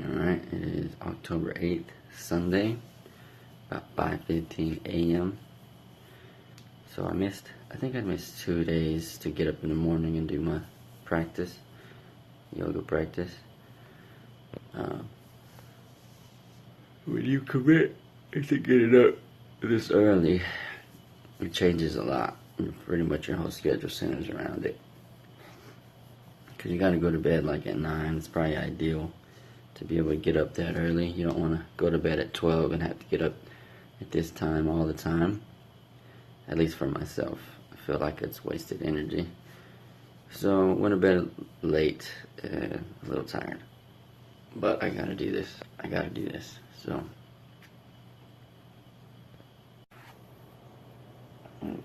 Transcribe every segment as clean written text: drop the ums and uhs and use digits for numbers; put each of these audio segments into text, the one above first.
Alright, it is October 8th, Sunday, about 5:15 a.m. So I think I missed 2 days to get up in the morning and do my practice, yoga practice. When you commit to getting up this early, it changes a lot. Pretty much your whole schedule centers around it. Because you gotta go to bed like at 9, it's probably ideal to be able to get up that early. You don't want to go to bed at 12 and have to get up at this time all the time. At least for myself, I feel like it's wasted energy. So went to bed late, a little tired, but I gotta do this. So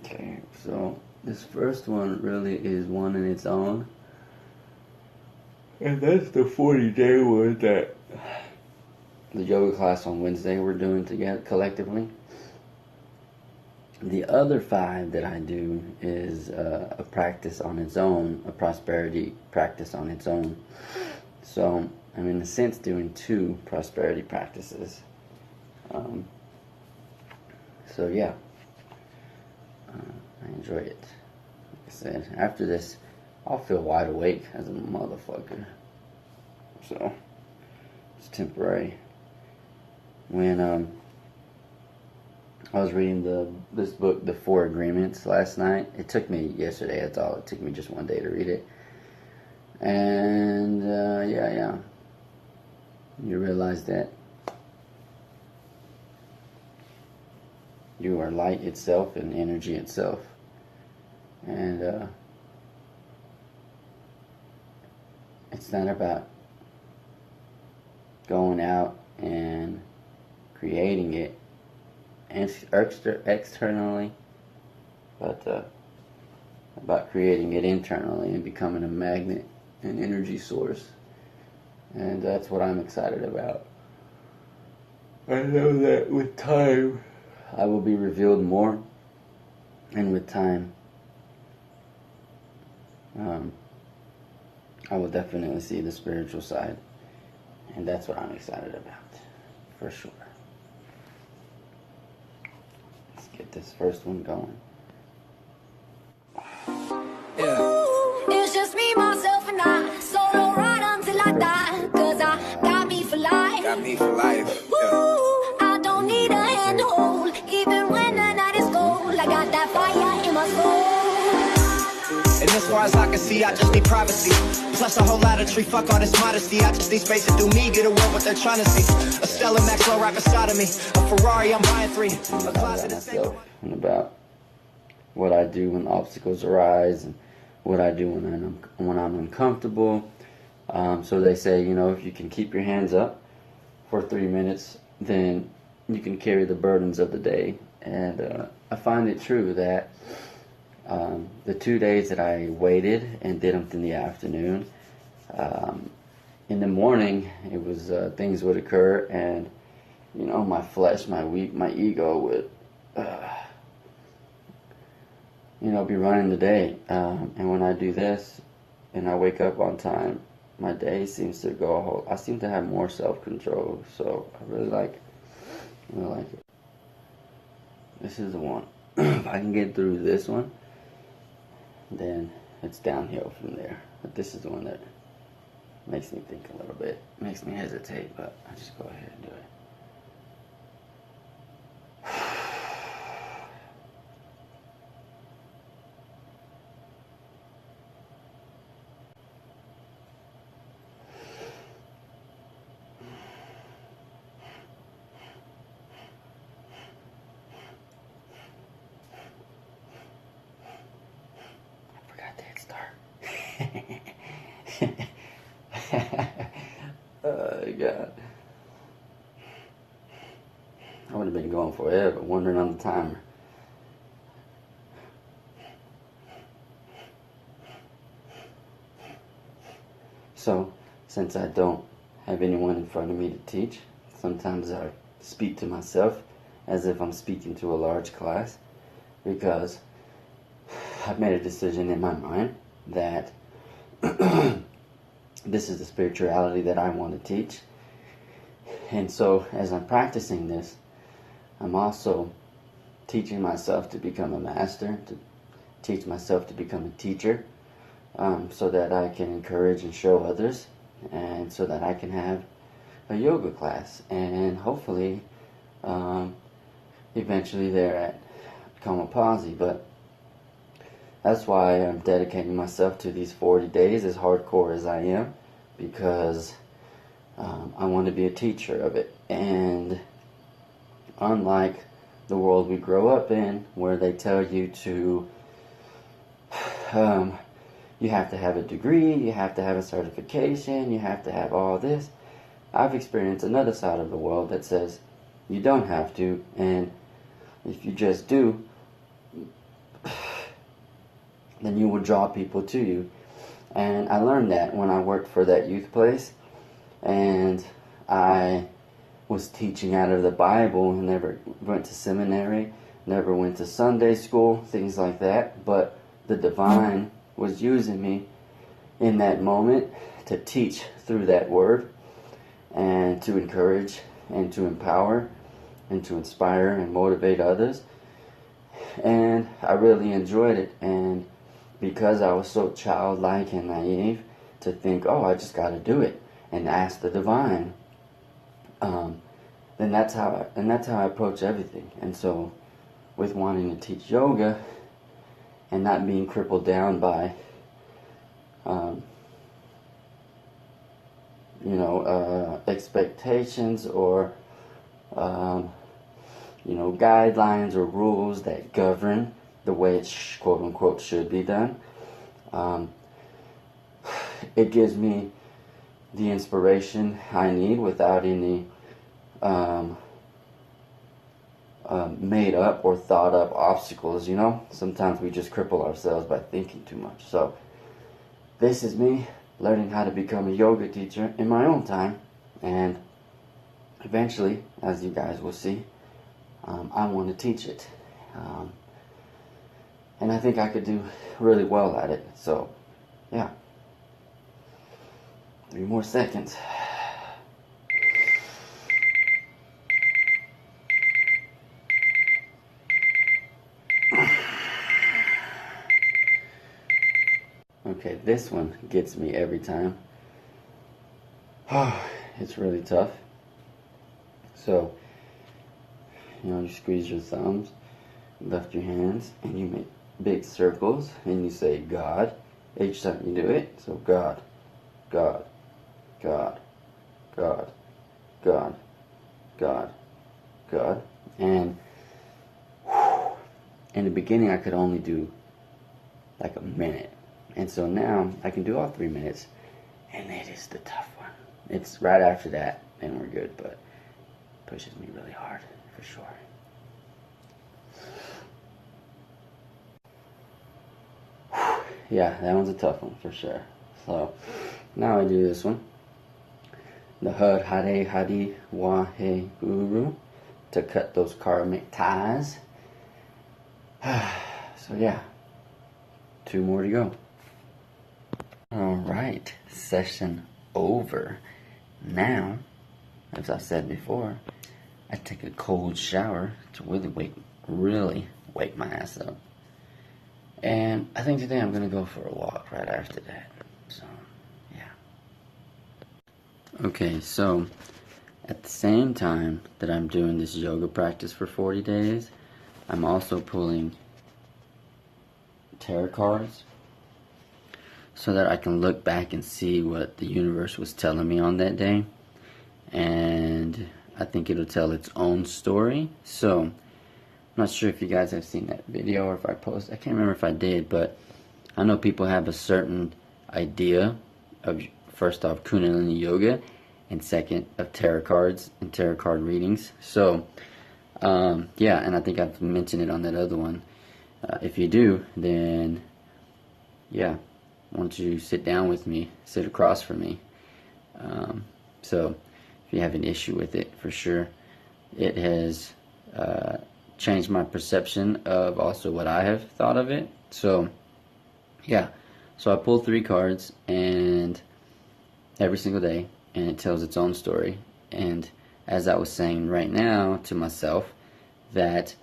okay, so this first one really is one in its own. And that's the 40-day one that the yoga class on Wednesday we're doing together collectively. The other 5 that I do is a practice on its own, a prosperity practice on its own. So I'm in a sense doing 2 prosperity practices. So yeah, I enjoy it. Like I said, after this, I'll feel wide awake as a motherfucker. So it's temporary. When I was reading this book, The 4 Agreements, last night. It took me yesterday, that's all. It took me just one day to read it. And yeah. You realize that you are light itself and energy itself. And it's not about going out and creating it externally, but about creating it internally and becoming a magnet, an energy source. And that's what I'm excited about. I know that with time I will be revealed more, and with time I will definitely see the spiritual side, and that's what I'm excited about, for sure. Let's get this first one going. Yeah. It's just me, myself, and I. Solo ride until I die. Cause I got me for life. Got me for life. Yeah. I don't need a hand to hold. Even when the night is cold, I got that fire in my soul. And as far as I can see, I just need privacy. Plus a whole lot of tree, fuck all this modesty. I just need space to do me, get away what they're trying to see. A Stella Maxwell right beside of me. A Ferrari, I'm buying 3. A closet is safe. And about what I do when obstacles arise, and what I do when I'm uncomfortable. So they say, if you can keep your hands up for 3 minutes, then you can carry the burdens of the day. And I find it true that the 2 days that I waited and did them in the afternoon, in the morning it was things would occur, and my flesh, my ego would be running the day. And when I do this and I wake up on time, my day seems to go I seem to have more self-control. So I really like it. This is the one. If I can get through this one, then it's downhill from there. But this is the one that makes me think a little bit, makes me hesitate, but I just go ahead and do it. Oh, God. I would have been going forever, wondering on the timer. So, since I don't have anyone in front of me to teach, sometimes I speak to myself as if I'm speaking to a large class, because I've made a decision in my mind that this is the spirituality that I want to teach, And so as I'm practicing this, I'm also teaching myself to become a master, to teach myself to become a teacher, so that I can encourage and show others, and so that I can have a yoga class, and hopefully eventually there at Kamapazi. But that's why I'm dedicating myself to these 40 days, as hardcore as I am, because I want to be a teacher of it. And unlike the world we grow up in, where they tell you to you have to have a degree, you have to have a certification, you have to have all this, I've experienced another side of the world that says you don't have to, and if you just do, then you will draw people to you. And I learned that when I worked for that youth place, and I was teaching out of the Bible, and never went to seminary, never went to Sunday school, things like that, but the divine was using me in that moment to teach through that word, and to encourage and to empower and to inspire and motivate others. And I really enjoyed it. And because I was so childlike and naive to think, oh, I just got to do it and ask the divine, then that's how I approach everything. And so with wanting to teach yoga and not being crippled down by expectations or guidelines or rules that govern the way it quote unquote should be done, it gives me the inspiration I need without any made up or thought up obstacles. Sometimes we just cripple ourselves by thinking too much. So this is me learning how to become a yoga teacher in my own time, and eventually, as you guys will see, I want to teach it, and I think I could do really well at it. So yeah, 3 more seconds. Okay, this one gets me every time. It's really tough. So, you squeeze your thumbs, lift your hands, and you make big circles, and you say God each time you do it. So God, God, God, God, God, God, God. And in the beginning I could only do like a minute. And so now I can do all 3 minutes, and it is the tough one. It's right after that, and we're good, but it pushes me really hard, for sure. Yeah, that one's a tough one, for sure. So, now I do this one. The Hud Hare Hari Wahe Guru, to cut those karmic ties. So yeah, 2 more to go. Alright, session over. Now, as I said before, I take a cold shower to really wake my ass up. And I think today I'm going to go for a walk right after that. So, yeah. Okay, so at the same time that I'm doing this yoga practice for 40 days, I'm also pulling tarot cards, so that I can look back and see what the universe was telling me on that day. And I think it'll tell its own story. So, I'm not sure if you guys have seen that video or if I posted. I can't remember if I did, but I know people have a certain idea of, first off, Kundalini Yoga, and second, of tarot cards and tarot card readings. So, yeah, and I think I've mentioned it on that other one. If you do, then, yeah, why don't you sit down with me, sit across from me. So if you have an issue with it, for sure, it has changed my perception of also what I have thought of it. So yeah, so I pull 3 cards and every single day, and it tells its own story. And as I was saying right now to myself, that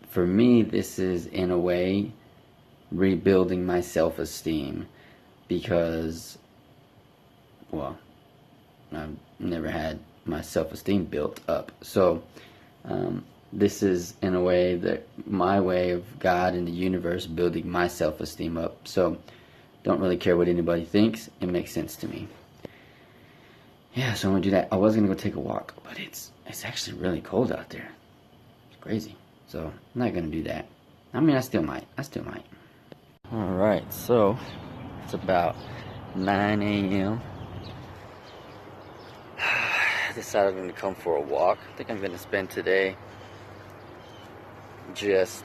for me, this is in a way rebuilding my self-esteem, because, well, I've never had my self-esteem built up. So this is in a way that my way of God and the universe building my self-esteem up. So don't really care what anybody thinks. It makes sense to me. Yeah, so I'm gonna do that. I was gonna go take a walk, but it's actually really cold out there. It's crazy. So I'm not gonna do that. I mean, I still might. Alright, so it's about 9 a.m. I decided I'm gonna come for a walk. I think I'm gonna spend today just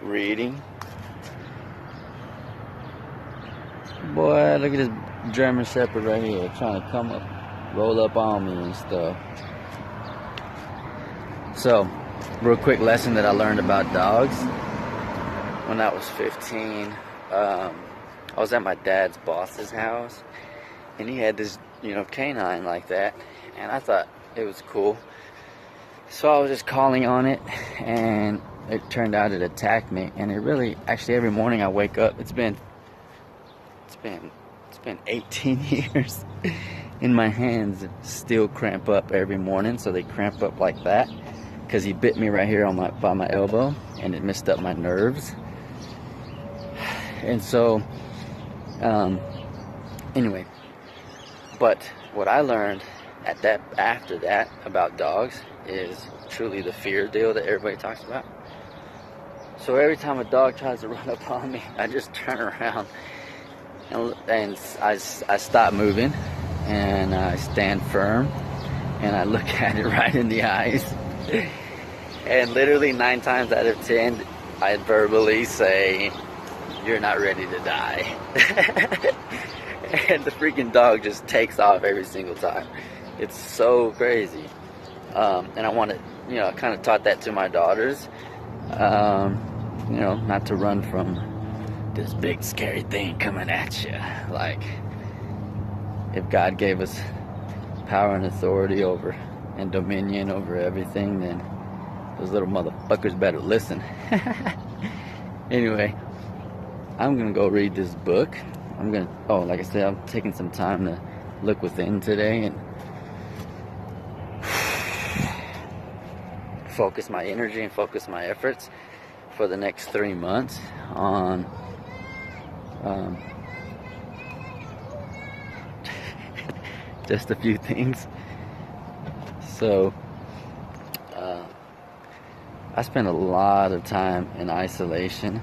reading. Boy, look at this German Shepherd right here trying to come up, roll up on me and stuff. So, real quick lesson that I learned about dogs. When I was 15, I was at my dad's boss's house, and he had this, canine like that, and I thought it was cool. So I was just calling on it, and it turned out it attacked me. And it really, actually, every morning I wake up, it's been 18 years, and my hands still cramp up every morning. So they cramp up like that because he bit me right here on by my elbow, and it messed up my nerves. And so, anyway, but what I learned after that about dogs is truly the fear deal that everybody talks about. So every time a dog tries to run up on me, I just turn around and I stop moving, and I stand firm, and I look at it right in the eyes, and literally 9 times out of 10 I verbally say, "You're not ready to die." And the freaking dog just takes off every single time. It's so crazy. And I want to, I kind of taught that to my daughters, not to run from this big scary thing coming at you. Like, if God gave us power and authority over and dominion over everything, then those little motherfuckers better listen. Anyway, I'm gonna go read this book. Like I said, I'm taking some time to look within today and focus my energy and focus my efforts for the next 3 months on just a few things. So I spend a lot of time in isolation,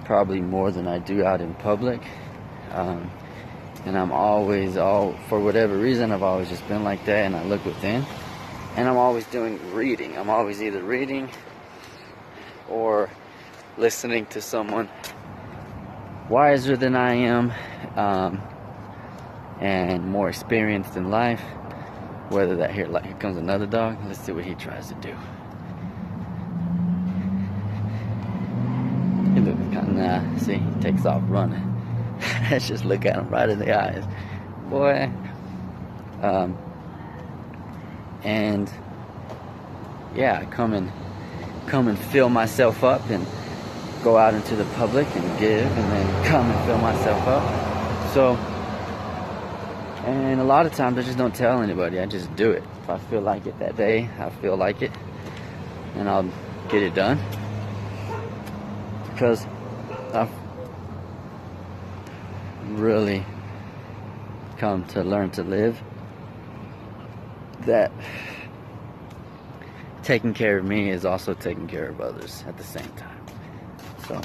probably more than I do out in public, and I'm always, for whatever reason, I've always just been like that, and I look within, and I'm always doing reading. I'm always either reading or listening to someone wiser than I am, and more experienced in life. Whether that here comes another dog. Let's see what he tries to do. He looks kind of, see, he takes off running. Let's just look at him right in the eyes, boy. And yeah, I come and fill myself up and go out into the public and give, and then come and fill myself up. So, and a lot of times I just don't tell anybody. I just do it. If I feel like it that day, I feel like it, and I'll get it done. Because I've really come to learn to live that taking care of me is also taking care of others at the same time. So,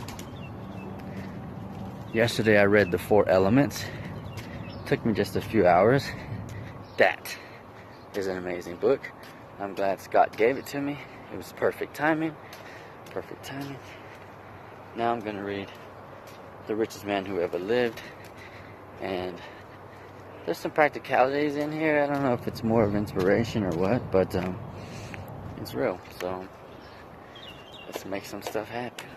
yesterday I read The 4 Elements. Took me just a few hours. That is an amazing book. I'm glad Scott gave it to me. It was perfect timing. Perfect timing. Now I'm going to read The Richest Man Who Ever Lived. And there's some practicalities in here. I don't know if it's more of inspiration or what, but it's real. So let's make some stuff happen.